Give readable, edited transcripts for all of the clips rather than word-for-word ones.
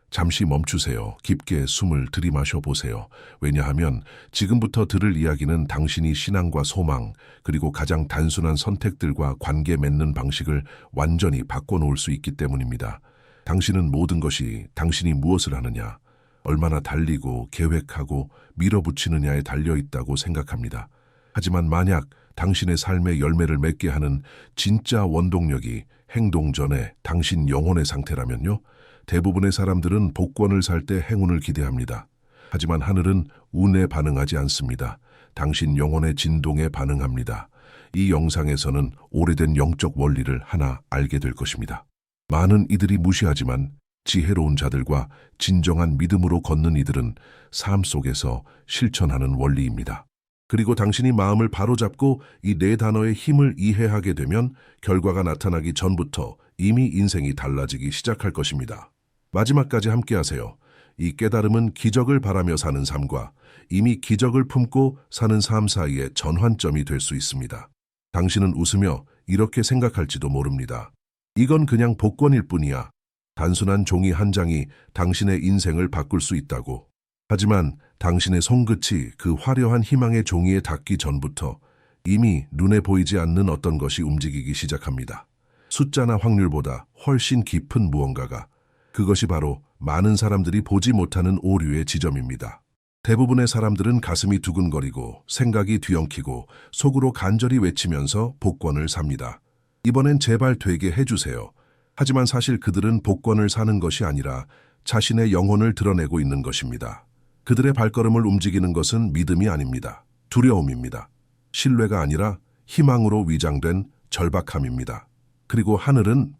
잠시 멈추세요. 깊게 숨을 들이마셔 보세요. 왜냐하면 지금부터 들을 이야기는 당신이 신앙과 소망, 그리고 가장 단순한 선택들과 관계 맺는 방식을 완전히 바꿔놓을 수 있기 때문입니다. 당신은 모든 것이 당신이 무엇을 하느냐, 얼마나 달리고 계획하고 밀어붙이느냐에 달려있다고 생각합니다. 하지만 만약 당신의 삶의 열매를 맺게 하는 진짜 원동력이 행동 전에 당신 영혼의 상태라면요, 대부분의 사람들은 복권을 살 때 행운을 기대합니다. 하지만 하늘은 운에 반응하지 않습니다. 당신 영혼의 진동에 반응합니다. 이 영상에서는 오래된 영적 원리를 하나 알게 될 것입니다. 많은 이들이 무시하지만 지혜로운 자들과 진정한 믿음으로 걷는 이들은 삶 속에서 실천하는 원리입니다. 그리고 당신이 마음을 바로잡고 이 네 단어의 힘을 이해하게 되면 결과가 나타나기 전부터 이미 인생이 달라지기 시작할 것입니다. 마지막까지 함께하세요. 이 깨달음은 기적을 바라며 사는 삶과 이미 기적을 품고 사는 삶 사이의 전환점이 될 수 있습니다. 당신은 웃으며 이렇게 생각할지도 모릅니다. 이건 그냥 복권일 뿐이야. 단순한 종이 한 장이 당신의 인생을 바꿀 수 있다고. 하지만 당신의 손끝이 그 화려한 희망의 종이에 닿기 전부터 이미 눈에 보이지 않는 어떤 것이 움직이기 시작합니다. 숫자나 확률보다 훨씬 깊은 무언가가, 그것이 바로 많은 사람들이 보지 못하는 오류의 지점입니다. 대부분의 사람들은 가슴이 두근거리고 생각이 뒤엉키고 속으로 간절히 외치면서 복권을 삽니다. 이번엔 제발 되게 해주세요. 하지만 사실 그들은 복권을 사는 것이 아니라 자신의 영혼을 드러내고 있는 것입니다. 그들의 발걸음을 움직이는 것은 믿음이 아닙니다. 두려움입니다. 신뢰가 아니라 희망으로 위장된 절박함입니다. 그리고 하늘은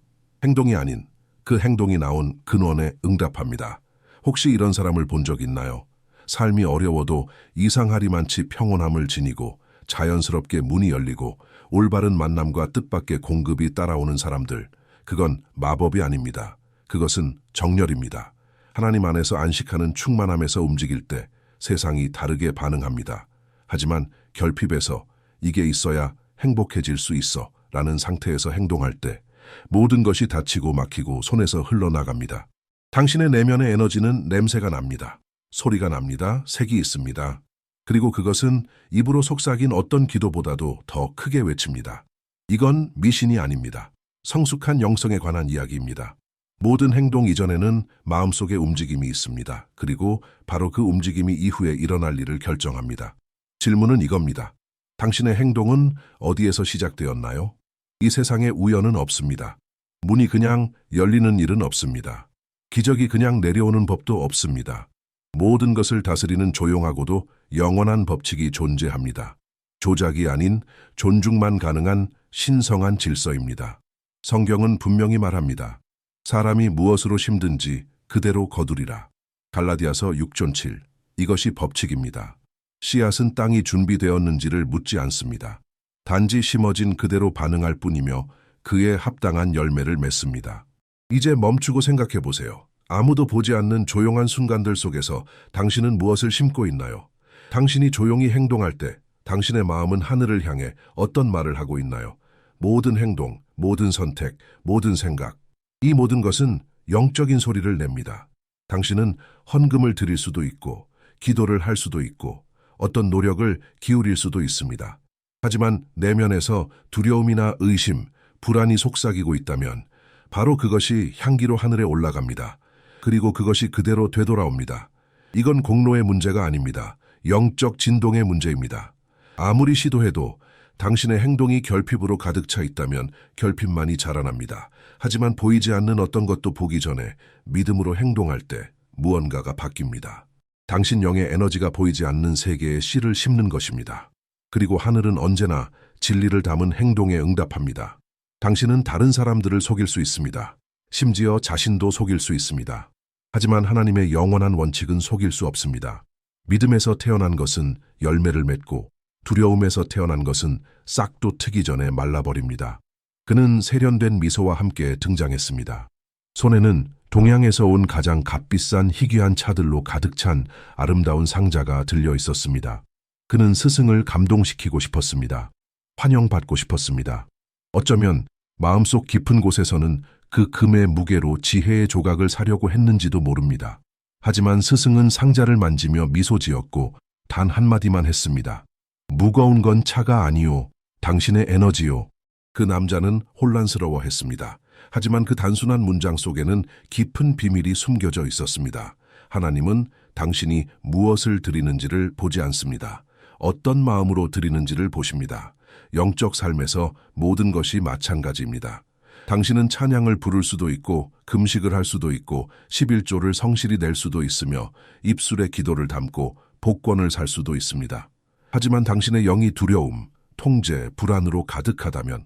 행동이 아닌 그 행동이 나온 근원에 응답합니다. 혹시 이런 사람을 본 적 있나요? 삶이 어려워도 이상하리만치 평온함을 지니고 자연스럽게 문이 열리고 올바른 만남과 뜻밖의 공급이 따라오는 사람들. 그건 마법이 아닙니다. 그것은 정렬입니다. 하나님 안에서 안식하는 충만함에서 움직일 때 세상이 다르게 반응합니다. 하지만 결핍에서 이게 있어야 행복해질 수 있어 라는 상태에서 행동할 때 모든 것이 닫히고 막히고 손에서 흘러나갑니다. 당신의 내면의 에너지는 냄새가 납니다. 소리가 납니다. 색이 있습니다. 그리고 그것은 입으로 속삭인 어떤 기도보다도 더 크게 외칩니다. 이건 미신이 아닙니다. 성숙한 영성에 관한 이야기입니다. 모든 행동 이전에는 마음속의 움직임이 있습니다. 그리고 바로 그 움직임이 이후에 일어날 일을 결정합니다. 질문은 이겁니다. 당신의 행동은 어디에서 시작되었나요? 이 세상에 우연은 없습니다. 문이 그냥 열리는 일은 없습니다. 기적이 그냥 내려오는 법도 없습니다. 모든 것을 다스리는 조용하고도 영원한 법칙이 존재합니다. 조작이 아닌 존중만 가능한 신성한 질서입니다. 성경은 분명히 말합니다. 사람이 무엇으로 심든지 그대로 거두리라. 갈라디아서 6장7. 이것이 법칙입니다. 씨앗은 땅이 준비되었는지를 묻지 않습니다. 단지 심어진 그대로 반응할 뿐이며 그에 합당한 열매를 맺습니다. 이제 멈추고 생각해 보세요. 아무도 보지 않는 조용한 순간들 속에서 당신은 무엇을 심고 있나요? 당신이 조용히 행동할 때 당신의 마음은 하늘을 향해 어떤 말을 하고 있나요? 모든 행동, 모든 선택, 모든 생각, 이 모든 것은 영적인 소리를 냅니다. 당신은 헌금을 드릴 수도 있고 기도를 할 수도 있고 어떤 노력을 기울일 수도 있습니다. 하지만 내면에서 두려움이나 의심, 불안이 속삭이고 있다면 바로 그것이 향기로 하늘에 올라갑니다. 그리고 그것이 그대로 되돌아옵니다. 이건 공로의 문제가 아닙니다. 영적 진동의 문제입니다. 아무리 시도해도 당신의 행동이 결핍으로 가득 차 있다면 결핍만이 자라납니다. 하지만 보이지 않는 어떤 것도 보기 전에 믿음으로 행동할 때 무언가가 바뀝니다. 당신 영의 에너지가 보이지 않는 세계에 씨를 심는 것입니다. 그리고 하늘은 언제나 진리를 담은 행동에 응답합니다. 당신은 다른 사람들을 속일 수 있습니다. 심지어 자신도 속일 수 있습니다. 하지만 하나님의 영원한 원칙은 속일 수 없습니다. 믿음에서 태어난 것은 열매를 맺고 두려움에서 태어난 것은 싹도 트기 전에 말라버립니다. 그는 세련된 미소와 함께 등장했습니다. 손에는 동양에서 온 가장 값비싼 희귀한 차들로 가득 찬 아름다운 상자가 들려 있었습니다. 그는 스승을 감동시키고 싶었습니다. 환영받고 싶었습니다. 어쩌면 마음속 깊은 곳에서는 그 금의 무게로 지혜의 조각을 사려고 했는지도 모릅니다. 하지만 스승은 상자를 만지며 미소 지었고 단 한마디만 했습니다. 무거운 건 차가 아니오. 당신의 에너지요. 그 남자는 혼란스러워했습니다. 하지만 그 단순한 문장 속에는 깊은 비밀이 숨겨져 있었습니다. 하나님은 당신이 무엇을 드리는지를 보지 않습니다. 어떤 마음으로 드리는지를 보십니다. 영적 삶에서 모든 것이 마찬가지입니다. 당신은 찬양을 부를 수도 있고 금식을 할 수도 있고 11조를 성실히 낼 수도 있으며 입술에 기도를 담고 복권을 살 수도 있습니다. 하지만 당신의 영이 두려움, 통제, 불안으로 가득하다면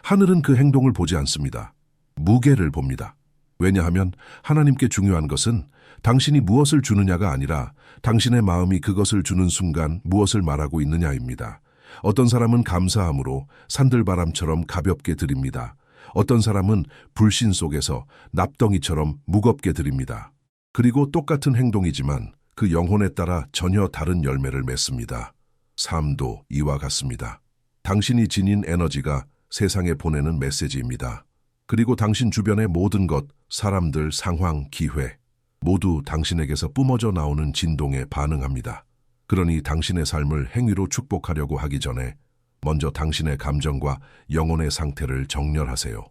하늘은 그 행동을 보지 않습니다. 무게를 봅니다. 왜냐하면 하나님께 중요한 것은 당신이 무엇을 주느냐가 아니라 당신의 마음이 그것을 주는 순간 무엇을 말하고 있느냐입니다. 어떤 사람은 감사함으로 산들바람처럼 가볍게 드립니다. 어떤 사람은 불신 속에서 납덩이처럼 무겁게 드립니다. 그리고 똑같은 행동이지만 그 영혼에 따라 전혀 다른 열매를 맺습니다. 삶도 이와 같습니다. 당신이 지닌 에너지가 세상에 보내는 메시지입니다. 그리고 당신 주변의 모든 것, 사람들, 상황, 기회 모두 당신에게서 뿜어져 나오는 진동에 반응합니다. 그러니 당신의 삶을 행위로 축복하려고 하기 전에 먼저 당신의 감정과 영혼의 상태를 정렬하세요.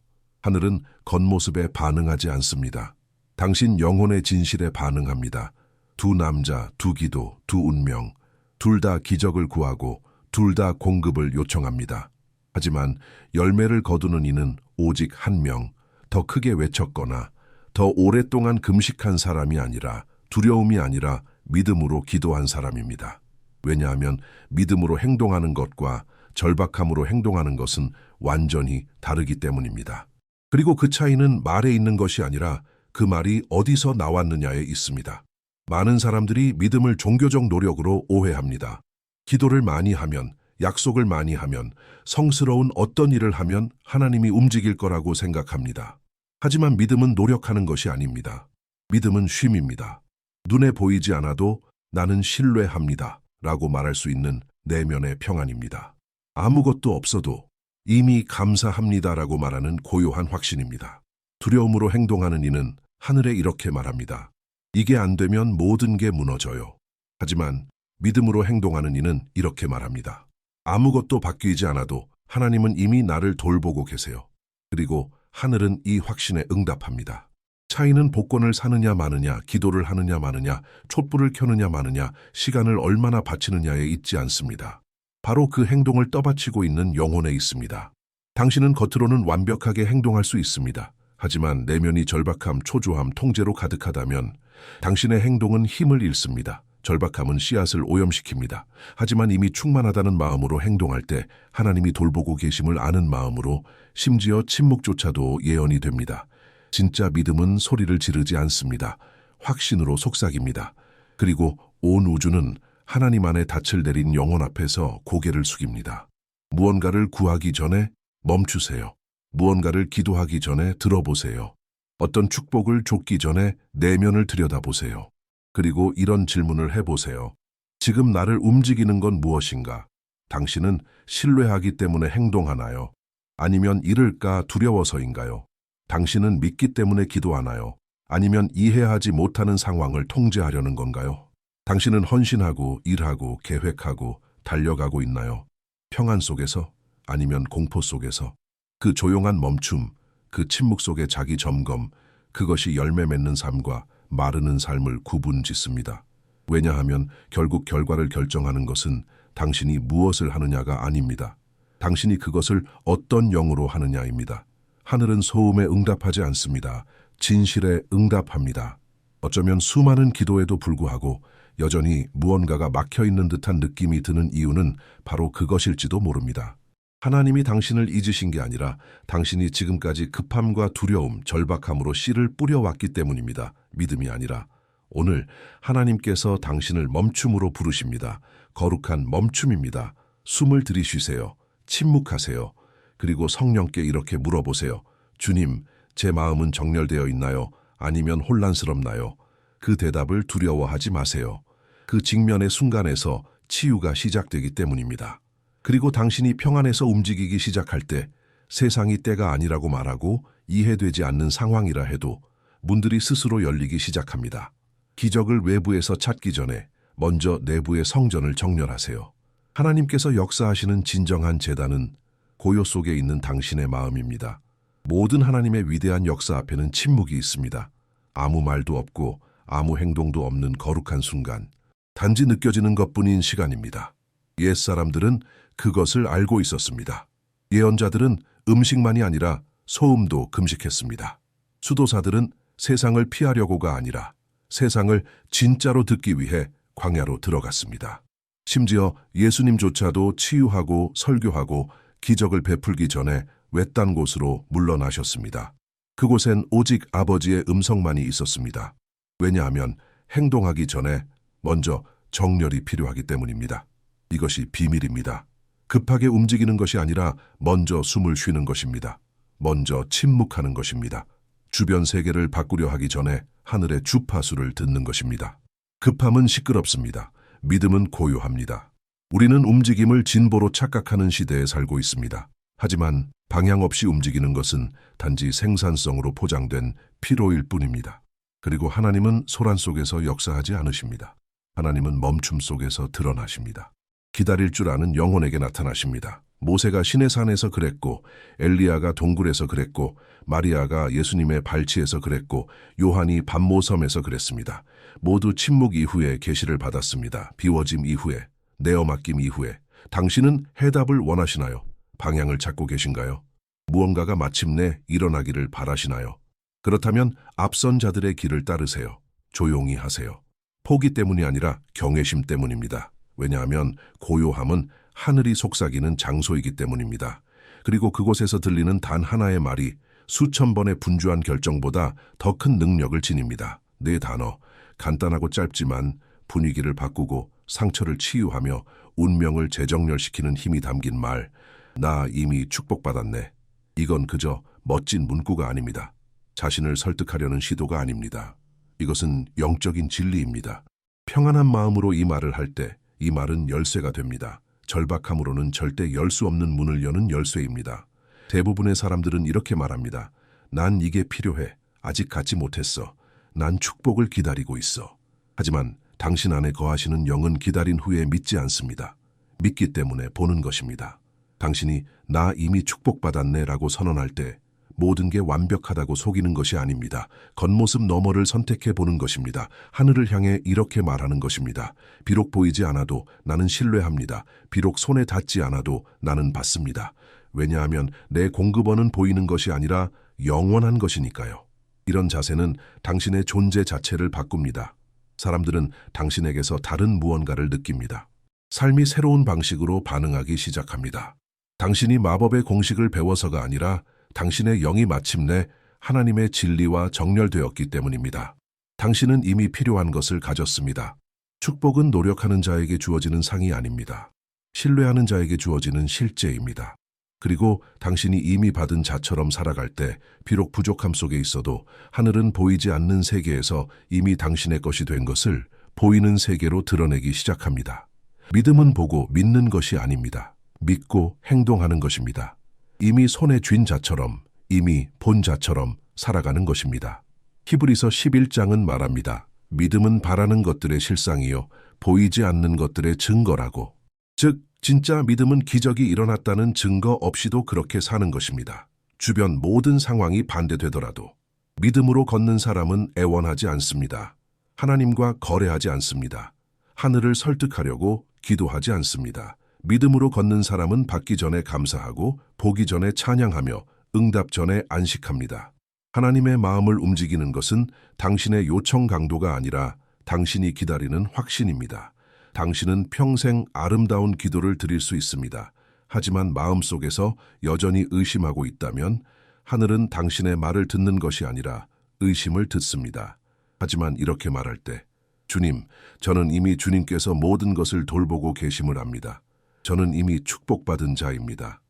하늘은 겉모습에 반응하지 않습니다. 당신 영혼의 진실에 반응합니다. 두 남자, 두 기도, 두 운명, 둘 다 기적을 구하고 둘 다 공급을 요청합니다. 하지만 열매를 거두는 이는 오직 한 명, 더 크게 외쳤거나 더 오랫동안 금식한 사람이 아니라 두려움이 아니라 믿음으로 기도한 사람입니다. 왜냐하면 믿음으로 행동하는 것과 절박함으로 행동하는 것은 완전히 다르기 때문입니다. 그리고 그 차이는 말에 있는 것이 아니라 그 말이 어디서 나왔느냐에 있습니다. 많은 사람들이 믿음을 종교적 노력으로 오해합니다. 기도를 많이 하면, 약속을 많이 하면, 성스러운 어떤 일을 하면 하나님이 움직일 거라고 생각합니다. 하지만 믿음은 노력하는 것이 아닙니다. 믿음은 쉼입니다. 눈에 보이지 않아도 나는 신뢰합니다. 라고 말할 수 있는 내면의 평안입니다. 아무것도 없어도 이미 감사합니다라고 말하는 고요한 확신입니다. 두려움으로 행동하는 이는 하늘에 이렇게 말합니다. 이게 안 되면 모든 게 무너져요. 하지만 믿음으로 행동하는 이는 이렇게 말합니다. 아무것도 바뀌지 않아도 하나님은 이미 나를 돌보고 계세요. 그리고 하늘은 이 확신에 응답합니다. 차이는 복권을 사느냐 마느냐, 기도를 하느냐 마느냐, 촛불을 켜느냐 마느냐, 시간을 얼마나 바치느냐에 있지 않습니다. 바로 그 행동을 떠받치고 있는 영혼에 있습니다. 당신은 겉으로는 완벽하게 행동할 수 있습니다. 하지만 내면이 절박함, 초조함, 통제로 가득하다면 당신의 행동은 힘을 잃습니다. 절박함은 씨앗을 오염시킵니다. 하지만 이미 충만하다는 마음으로 행동할 때 하나님이 돌보고 계심을 아는 마음으로 심지어 침묵조차도 예언이 됩니다. 진짜 믿음은 소리를 지르지 않습니다. 확신으로 속삭입니다. 그리고 온 우주는 하나님 안에 닻을 내린 영혼 앞에서 고개를 숙입니다. 무언가를 구하기 전에 멈추세요. 무언가를 기도하기 전에 들어보세요. 어떤 축복을 쫓기 전에 내면을 들여다보세요. 그리고 이런 질문을 해보세요. 지금 나를 움직이는 건 무엇인가? 당신은 신뢰하기 때문에 행동하나요? 아니면 잃을까 두려워서인가요? 당신은 믿기 때문에 기도하나요? 아니면 이해하지 못하는 상황을 통제하려는 건가요? 당신은 헌신하고 일하고 계획하고 달려가고 있나요? 평안 속에서? 아니면 공포 속에서? 그 조용한 멈춤, 그 침묵 속의 자기 점검, 그것이 열매 맺는 삶과 마르는 삶을 구분짓습니다. 왜냐하면 결국 결과를 결정하는 것은 당신이 무엇을 하느냐가 아닙니다. 당신이 그것을 어떤 영으로 하느냐입니다. 하늘은 소음에 응답하지 않습니다. 진실에 응답합니다. 어쩌면 수많은 기도에도 불구하고 여전히 무언가가 막혀있는 듯한 느낌이 드는 이유는 바로 그것일지도 모릅니다. 하나님이 당신을 잊으신 게 아니라 당신이 지금까지 급함과 두려움, 절박함으로 씨를 뿌려왔기 때문입니다. 믿음이 아니라. 오늘 하나님께서 당신을 멈춤으로 부르십니다. 거룩한 멈춤입니다. 숨을 들이쉬세요. 침묵하세요. 그리고 성령께 이렇게 물어보세요. 주님, 제 마음은 정렬되어 있나요? 아니면 혼란스럽나요? 그 대답을 두려워하지 마세요. 그 직면의 순간에서 치유가 시작되기 때문입니다. 그리고 당신이 평안에서 움직이기 시작할 때 세상이 때가 아니라고 말하고 이해되지 않는 상황이라 해도 문들이 스스로 열리기 시작합니다. 기적을 외부에서 찾기 전에 먼저 내부의 성전을 정렬하세요. 하나님께서 역사하시는 진정한 제단은 고요 속에 있는 당신의 마음입니다. 모든 하나님의 위대한 역사 앞에는 침묵이 있습니다. 아무 말도 없고 아무 행동도 없는 거룩한 순간, 단지 느껴지는 것뿐인 시간입니다. 옛사람들은 그것을 알고 있었습니다. 예언자들은 음식만이 아니라 소음도 금식했습니다. 수도사들은 세상을 피하려고가 아니라 세상을 진짜로 듣기 위해 광야로 들어갔습니다. 심지어 예수님조차도 치유하고 설교하고 기적을 베풀기 전에 외딴 곳으로 물러나셨습니다. 그곳엔 오직 아버지의 음성만이 있었습니다. 왜냐하면 행동하기 전에 먼저 정렬이 필요하기 때문입니다. 이것이 비밀입니다. 급하게 움직이는 것이 아니라 먼저 숨을 쉬는 것입니다. 먼저 침묵하는 것입니다. 주변 세계를 바꾸려 하기 전에 하늘의 주파수를 듣는 것입니다. 급함은 시끄럽습니다. 믿음은 고요합니다. 우리는 움직임을 진보로 착각하는 시대에 살고 있습니다. 하지만 방향 없이 움직이는 것은 단지 생산성으로 포장된 피로일 뿐입니다. 그리고 하나님은 소란 속에서 역사하지 않으십니다. 하나님은 멈춤 속에서 드러나십니다. 기다릴 줄 아는 영혼에게 나타나십니다. 모세가 시내산에서 그랬고, 엘리야가 동굴에서 그랬고, 마리아가 예수님의 발치에서 그랬고, 요한이 반모섬에서 그랬습니다. 모두 침묵 이후에 계시를 받았습니다. 비워짐 이후에, 내어 맡김 이후에. 당신은 해답을 원하시나요? 방향을 찾고 계신가요? 무언가가 마침내 일어나기를 바라시나요? 그렇다면 앞선 자들의 길을 따르세요. 조용히 하세요. 포기 때문이 아니라 경외심 때문입니다. 왜냐하면 고요함은 하늘이 속삭이는 장소이기 때문입니다. 그리고 그곳에서 들리는 단 하나의 말이 수천 번의 분주한 결정보다 더 큰 능력을 지닙니다. 네 단어, 간단하고 짧지만 분위기를 바꾸고 상처를 치유하며 운명을 재정렬시키는 힘이 담긴 말, 나 이미 축복받았네. 이건 그저 멋진 문구가 아닙니다. 자신을 설득하려는 시도가 아닙니다. 이것은 영적인 진리입니다. 평안한 마음으로 이 말을 할 때 이 말은 열쇠가 됩니다. 절박함으로는 절대 열 수 없는 문을 여는 열쇠입니다. 대부분의 사람들은 이렇게 말합니다. 난 이게 필요해. 아직 갖지 못했어. 난 축복을 기다리고 있어. 하지만 당신 안에 거하시는 영은 기다린 후에 믿지 않습니다. 믿기 때문에 보는 것입니다. 당신이 나 이미 축복받았네 라고 선언할 때 모든 게 완벽하다고 속이는 것이 아닙니다. 겉모습 너머를 선택해 보는 것입니다. 하늘을 향해 이렇게 말하는 것입니다. 비록 보이지 않아도 나는 신뢰합니다. 비록 손에 닿지 않아도 나는 받습니다. 왜냐하면 내 공급원은 보이는 것이 아니라 영원한 것이니까요. 이런 자세는 당신의 존재 자체를 바꿉니다. 사람들은 당신에게서 다른 무언가를 느낍니다. 삶이 새로운 방식으로 반응하기 시작합니다. 당신이 마법의 공식을 배워서가 아니라 당신의 영이 마침내 하나님의 진리와 정렬되었기 때문입니다. 당신은 이미 필요한 것을 가졌습니다. 축복은 노력하는 자에게 주어지는 상이 아닙니다. 신뢰하는 자에게 주어지는 실제입니다. 그리고 당신이 이미 받은 자처럼 살아갈 때 비록 부족함 속에 있어도 하늘은 보이지 않는 세계에서 이미 당신의 것이 된 것을 보이는 세계로 드러내기 시작합니다. 믿음은 보고 믿는 것이 아닙니다. 믿고 행동하는 것입니다. 이미 손에 쥔 자처럼, 이미 본 자처럼 살아가는 것입니다. 히브리서 11장은 말합니다. 믿음은 바라는 것들의 실상이요 보이지 않는 것들의 증거라고. 즉, 진짜 믿음은 기적이 일어났다는 증거 없이도 그렇게 사는 것입니다. 주변 모든 상황이 반대되더라도. 믿음으로 걷는 사람은 애원하지 않습니다. 하나님과 거래하지 않습니다. 하늘을 설득하려고 기도하지 않습니다. 믿음으로 걷는 사람은 받기 전에 감사하고 보기 전에 찬양하며 응답 전에 안식합니다. 하나님의 마음을 움직이는 것은 당신의 요청 강도가 아니라 당신이 기다리는 확신입니다. 당신은 평생 아름다운 기도를 드릴 수 있습니다. 하지만 마음속에서 여전히 의심하고 있다면 하늘은 당신의 말을 듣는 것이 아니라 의심을 듣습니다. 하지만 이렇게 말할 때 주님, 저는 이미 주님께서 모든 것을 돌보고 계심을 압니다. 저는 이미 축복받은 자입니다.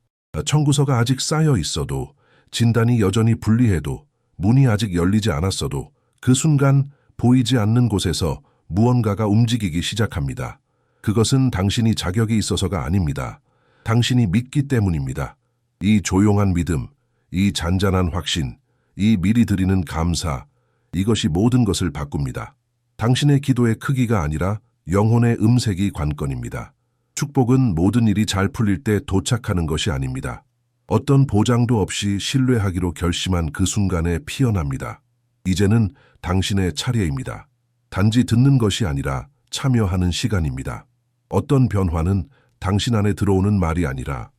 청구서가 아직 쌓여 있어도, 진단이 여전히 불리해도, 문이 아직 열리지 않았어도 그 순간 보이지 않는 곳에서 무언가가 움직이기 시작합니다. 그것은 당신이 자격이 있어서가 아닙니다. 당신이 믿기 때문입니다. 이 조용한 믿음, 이 잔잔한 확신, 이 미리 드리는 감사, 이것이 모든 것을 바꿉니다. 당신의 기도의 크기가 아니라 영혼의 음색이 관건입니다. 축복은 모든 일이 잘 풀릴 때 도착하는 것이 아닙니다. 어떤 보장도 없이 신뢰하기로 결심한 그 순간에 피어납니다. 이제는 당신의 차례입니다. 단지 듣는 것이 아니라 참여하는 시간입니다. 어떤 변화는 당신 안에 들어오는 말이 아니라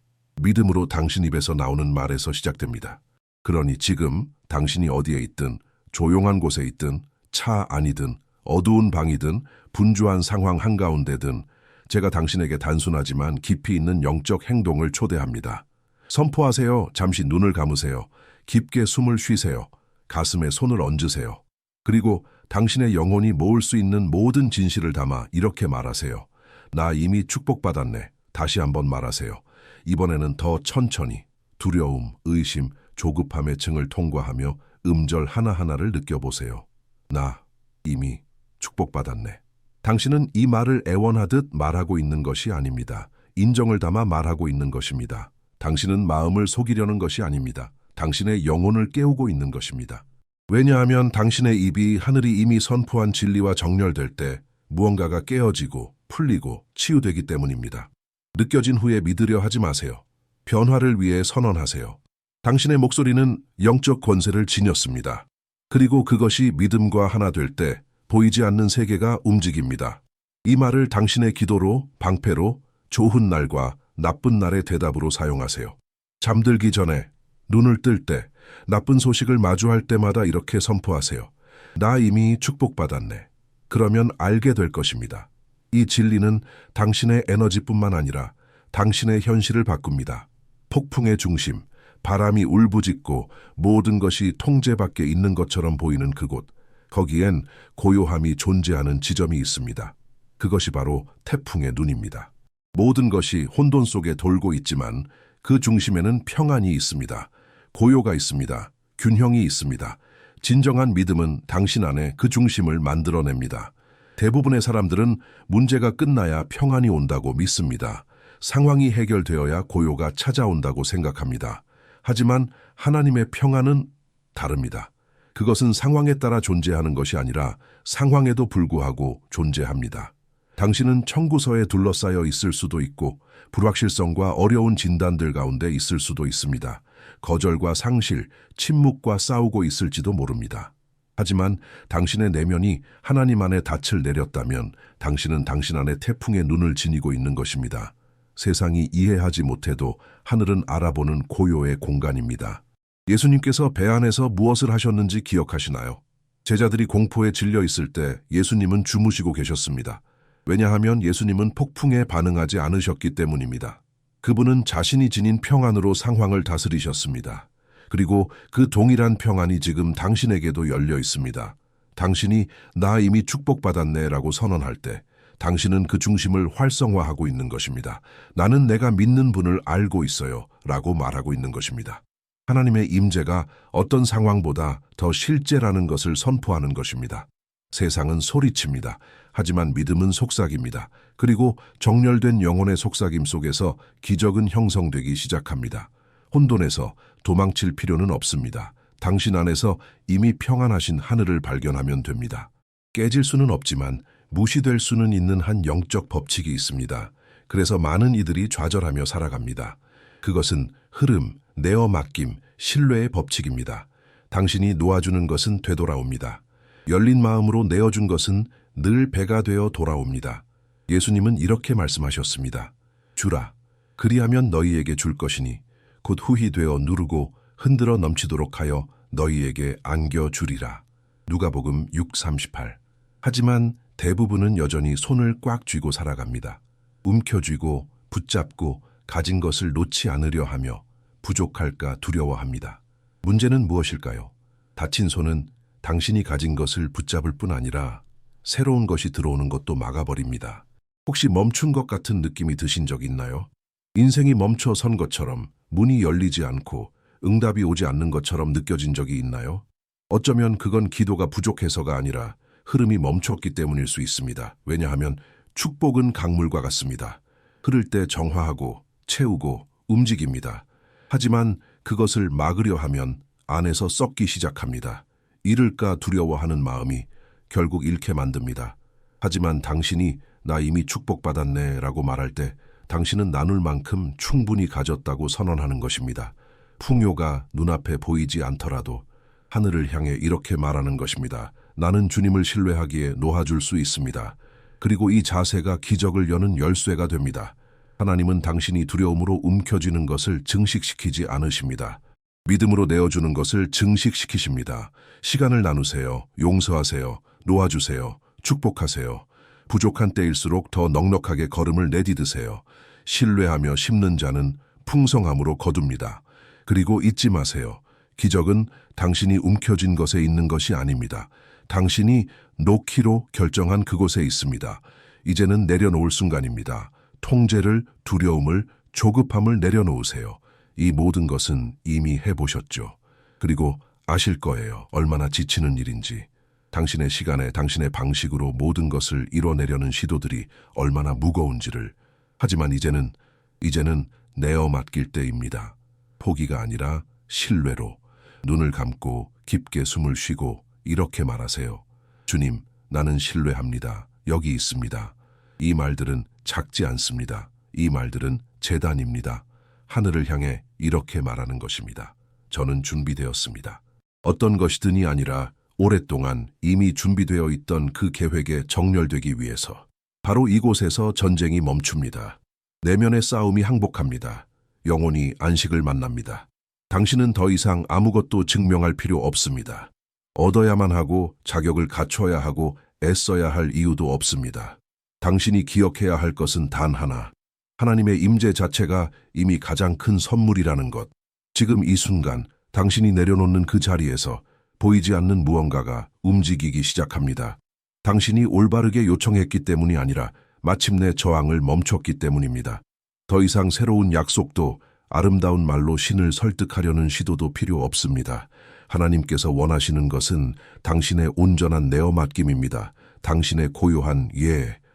믿음으로 당신 입에서 나오는 말에서 시작됩니다. 그러니 지금 당신이 어디에 있든, 조용한 곳에 있든, 차 안이든, 어두운 방이든, 분주한 상황 한가운데든 제가 당신에게 단순하지만 깊이 있는 영적 행동을 초대합니다. 선포하세요. 잠시 눈을 감으세요. 깊게 숨을 쉬세요. 가슴에 손을 얹으세요. 그리고 당신의 영혼이 모을 수 있는 모든 진실을 담아 이렇게 말하세요. 나 이미 축복받았네. 다시 한번 말하세요. 이번에는 더 천천히 두려움, 의심, 조급함의 층을 통과하며 음절 하나하나를 느껴보세요. 나 이미 축복받았네. 당신은 이 말을 애원하듯 말하고 있는 것이 아닙니다. 인정을 담아 말하고 있는 것입니다. 당신은 마음을 속이려는 것이 아닙니다. 당신의 영혼을 깨우고 있는 것입니다. 왜냐하면 당신의 입이 하늘이 이미 선포한 진리와 정렬될 때 무언가가 깨어지고 풀리고 치유되기 때문입니다. 느껴진 후에 믿으려 하지 마세요. 변화를 위해 선언하세요. 당신의 목소리는 영적 권세를 지녔습니다. 그리고 그것이 믿음과 하나 될 때 보이지 않는 세계가 움직입니다. 이 말을 당신의 기도로, 방패로, 좋은 날과 나쁜 날의 대답으로 사용하세요. 잠들기 전에, 눈을 뜰 때, 나쁜 소식을 마주할 때마다 이렇게 선포하세요. 나 이미 축복받았네. 그러면 알게 될 것입니다. 이 진리는 당신의 에너지뿐만 아니라 당신의 현실을 바꿉니다. 폭풍의 중심, 바람이 울부짖고 모든 것이 통제 밖에 있는 것처럼 보이는 그곳, 거기엔 고요함이 존재하는 지점이 있습니다. 그것이 바로 태풍의 눈입니다. 모든 것이 혼돈 속에 돌고 있지만 그 중심에는 평안이 있습니다. 고요가 있습니다. 균형이 있습니다. 진정한 믿음은 당신 안에 그 중심을 만들어냅니다. 대부분의 사람들은 문제가 끝나야 평안이 온다고 믿습니다. 상황이 해결되어야 고요가 찾아온다고 생각합니다. 하지만 하나님의 평안은 다릅니다. 그것은 상황에 따라 존재하는 것이 아니라 상황에도 불구하고 존재합니다. 당신은 청구서에 둘러싸여 있을 수도 있고 불확실성과 어려운 진단들 가운데 있을 수도 있습니다. 거절과 상실, 침묵과 싸우고 있을지도 모릅니다. 하지만 당신의 내면이 하나님 안에 닻을 내렸다면 당신은 당신 안에 태풍의 눈을 지니고 있는 것입니다. 세상이 이해하지 못해도 하늘은 알아보는 고요의 공간입니다. 예수님께서 배 안에서 무엇을 하셨는지 기억하시나요? 제자들이 공포에 질려 있을 때 예수님은 주무시고 계셨습니다. 왜냐하면 예수님은 폭풍에 반응하지 않으셨기 때문입니다. 그분은 자신이 지닌 평안으로 상황을 다스리셨습니다. 그리고 그 동일한 평안이 지금 당신에게도 열려 있습니다. 당신이 나 이미 축복받았네 라고 선언할 때 당신은 그 중심을 활성화하고 있는 것입니다. 나는 내가 믿는 분을 알고 있어요 라고 말하고 있는 것입니다. 하나님의 임재가 어떤 상황보다 더 실제라는 것을 선포하는 것입니다. 세상은 소리칩니다. 하지만 믿음은 속삭입니다. 그리고 정렬된 영혼의 속삭임 속에서 기적은 형성되기 시작합니다. 혼돈에서 도망칠 필요는 없습니다. 당신 안에서 이미 평안하신 하늘을 발견하면 됩니다. 깨질 수는 없지만 무시될 수는 있는 한 영적 법칙이 있습니다. 그래서 많은 이들이 좌절하며 살아갑니다. 그것은 흐름, 내어 맡김, 신뢰의 법칙입니다. 당신이 놓아주는 것은 되돌아옵니다. 열린 마음으로 내어준 것은 늘 배가 되어 돌아옵니다. 예수님은 이렇게 말씀하셨습니다. 주라, 그리하면 너희에게 줄 것이니 곧 후히 되어 누르고 흔들어 넘치도록 하여 너희에게 안겨주리라. 누가복음 6:38. 하지만 대부분은 여전히 손을 꽉 쥐고 살아갑니다. 움켜쥐고 붙잡고 가진 것을 놓지 않으려 하며 부족할까 두려워합니다. 문제는 무엇일까요? 다친 손은 당신이 가진 것을 붙잡을 뿐 아니라 새로운 것이 들어오는 것도 막아버립니다. 혹시 멈춘 것 같은 느낌이 드신 적 있나요? 인생이 멈춰 선 것처럼, 문이 열리지 않고 응답이 오지 않는 것처럼 느껴진 적이 있나요? 어쩌면 그건 기도가 부족해서가 아니라 흐름이 멈췄기 때문일 수 있습니다. 왜냐하면 축복은 강물과 같습니다. 흐를 때 정화하고 채우고 움직입니다. 하지만 그것을 막으려 하면 안에서 썩기 시작합니다. 잃을까 두려워하는 마음이 결국 잃게 만듭니다. 하지만 당신이 나 이미 축복받았네 라고 말할 때 당신은 나눌 만큼 충분히 가졌다고 선언하는 것입니다. 풍요가 눈앞에 보이지 않더라도 하늘을 향해 이렇게 말하는 것입니다. 나는 주님을 신뢰하기에 놓아줄 수 있습니다. 그리고 이 자세가 기적을 여는 열쇠가 됩니다. 하나님은 당신이 두려움으로 움켜쥐는 것을 증식시키지 않으십니다. 믿음으로 내어주는 것을 증식시키십니다. 시간을 나누세요. 용서하세요. 놓아주세요. 축복하세요. 부족한 때일수록 더 넉넉하게 걸음을 내디드세요. 신뢰하며 심는 자는 풍성함으로 거둡니다. 그리고 잊지 마세요. 기적은 당신이 움켜쥔 것에 있는 것이 아닙니다. 당신이 놓기로 결정한 그곳에 있습니다. 이제는 내려놓을 순간입니다. 통제를, 두려움을, 조급함을 내려놓으세요. 이 모든 것은 이미 해보셨죠. 그리고 아실 거예요. 얼마나 지치는 일인지. 당신의 시간에 당신의 방식으로 모든 것을 이뤄내려는 시도들이 얼마나 무거운지를. 하지만 이제는 내어 맡길 때입니다. 포기가 아니라 신뢰로 눈을 감고 깊게 숨을 쉬고 이렇게 말하세요. 주님, 나는 신뢰합니다. 여기 있습니다. 이 말들은 작지 않습니다. 이 말들은 재단입니다. 하늘을 향해 이렇게 말하는 것입니다. 저는 준비되었습니다. 어떤 것이든이 아니라 오랫동안 이미 준비되어 있던 그 계획에 정렬되기 위해서 바로 이곳에서 전쟁이 멈춥니다. 내면의 싸움이 항복합니다. 영혼이 안식을 만납니다. 당신은 더 이상 아무것도 증명할 필요 없습니다. 얻어야만 하고 자격을 갖춰야 하고 애써야 할 이유도 없습니다. 당신이 기억해야 할 것은 단 하나. 하나님의 임재 자체가 이미 가장 큰 선물이라는 것. 지금 이 순간 당신이 내려놓는 그 자리에서 보이지 않는 무언가가 움직이기 시작합니다. 당신이 올바르게 요청했기 때문이 아니라 마침내 저항을 멈췄기 때문입니다. 더 이상 새로운 약속도 아름다운 말로 신을 설득하려는 시도도 필요 없습니다. 하나님께서 원하시는 것은 당신의 온전한 내어맡김입니다. 당신의 고요한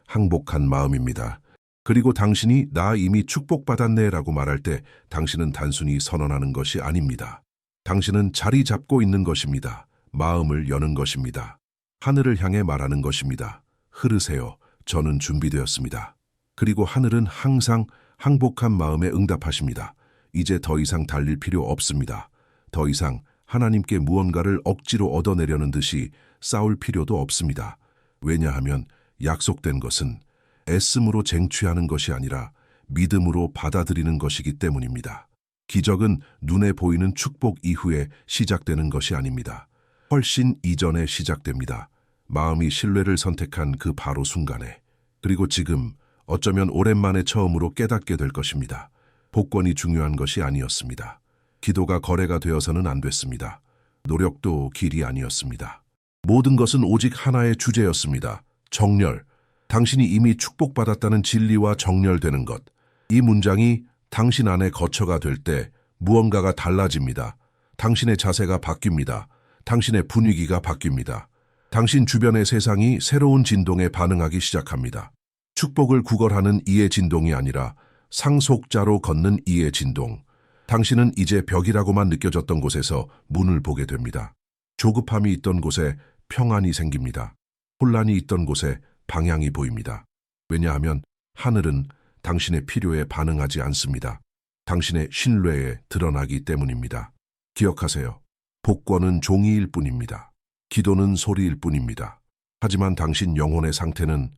항복한 마음입니다. 그리고 당신이 나 이미 축복받았네 라고 말할 때 당신은 단순히 선언하는 것이 아닙니다. 당신은 자리 잡고 있는 것입니다. 마음을 여는 것입니다. 하늘을 향해 말하는 것입니다. 흐르세요. 저는 준비되었습니다. 그리고 하늘은 항상 항복한 마음에 응답하십니다. 이제 더 이상 달릴 필요 없습니다. 더 이상 하나님께 무언가를 억지로 얻어내려는 듯이 싸울 필요도 없습니다. 왜냐하면 약속된 것은 애씀으로 쟁취하는 것이 아니라 믿음으로 받아들이는 것이기 때문입니다. 기적은 눈에 보이는 축복 이후에 시작되는 것이 아닙니다. 훨씬 이전에 시작됩니다. 마음이 신뢰를 선택한 그 바로 순간에. 그리고 지금 어쩌면 오랜만에 처음으로 깨닫게 될 것입니다. 복권이 중요한 것이 아니었습니다. 기도가 거래가 되어서는 안 됐습니다. 노력도 길이 아니었습니다. 모든 것은 오직 하나의 주제였습니다. 정렬. 당신이 이미 축복받았다는 진리와 정렬되는 것. 이 문장이 당신 안에 거처가 될 때 무언가가 달라집니다. 당신의 자세가 바뀝니다. 당신의 분위기가 바뀝니다. 당신 주변의 세상이 새로운 진동에 반응하기 시작합니다. 축복을 구걸하는 이의 진동이 아니라 상속자로 걷는 이의 진동. 당신은 이제 벽이라고만 느껴졌던 곳에서 문을 보게 됩니다. 조급함이 있던 곳에 평안이 생깁니다. 혼란이 있던 곳에 방향이 보입니다. 왜냐하면 하늘은 당신의 필요에 반응하지 않습니다. 당신의 신뢰에 드러나기 때문입니다. 기억하세요. 복권은 종이일 뿐입니다. 기도는 소리일 뿐입니다. 하지만 당신 영혼의 상태는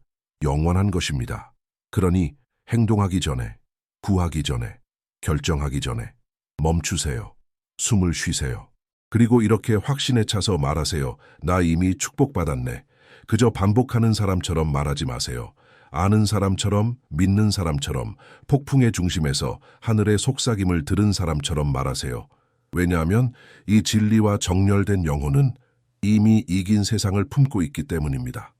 영원한 것입니다. 그러니 행동하기 전에, 구하기 전에, 결정하기 전에 멈추세요. 숨을 쉬세요. 그리고 이렇게 확신에 차서 말하세요. 나 이미 축복받았네. 그저 반복하는 사람처럼 말하지 마세요. 아는 사람처럼, 믿는 사람처럼, 폭풍의 중심에서 하늘의 속삭임을 들은 사람처럼 말하세요. 왜냐하면 이 진리와 정렬된 영혼은 이미 이긴 세상을 품고 있기 때문입니다.